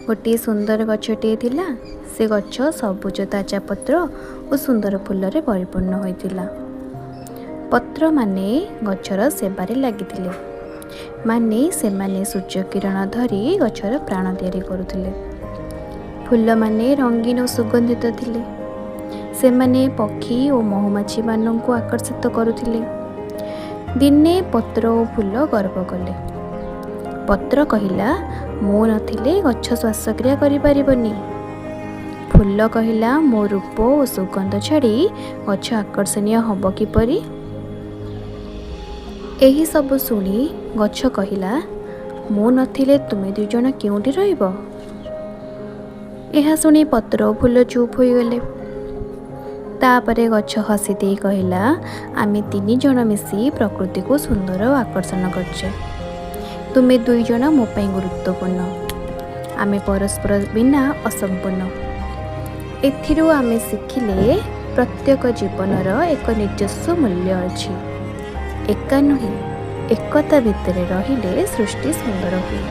गोटे सुंदर गछटे थिला। से गछ सबुज ताजा पत्र और सुंदर फुलरे परिपूर्ण होइतिला। पत्र माने गछर सेबारे लागिथिले। माने सेमाने सूर्य किरण धरी गछर प्राण तैयारी करुथिले। फूल माने रंगीन और सुगंधित थिले। सेमाने पक्षी और महुमाछी माननकु आकर्षित करुथिले। दिने पत्र और फूल गर्व कले। पत्र कहिला मो नथिले गछ श्वासक्रिया करि परिबनी। फूल कहिला मो रूप और सुगंध छाड़ी गछ आकर्षणीय हब किपरि। एही सब शुणी गछ कहिला मो नथिले तुमे दुई जण केउंठी रहिबो। एहा शुणी पत्र और फूल चुप हो गले। तापरे गछ हसी दे कहिला आमे तीन जण मिसी प्रकृति को सुंदर और आकर्षण करछे। तुमे दुई जण मो पई गुरुत्वपूर्ण। आमे परस्पर बिना असंपूर्ण। एथिरु आमे शिखिले प्रत्येक जीवनर एक निजस्व मूल्य अछि। एका नुहे एकता भितर रहिले सृष्टि सुंदर हुए।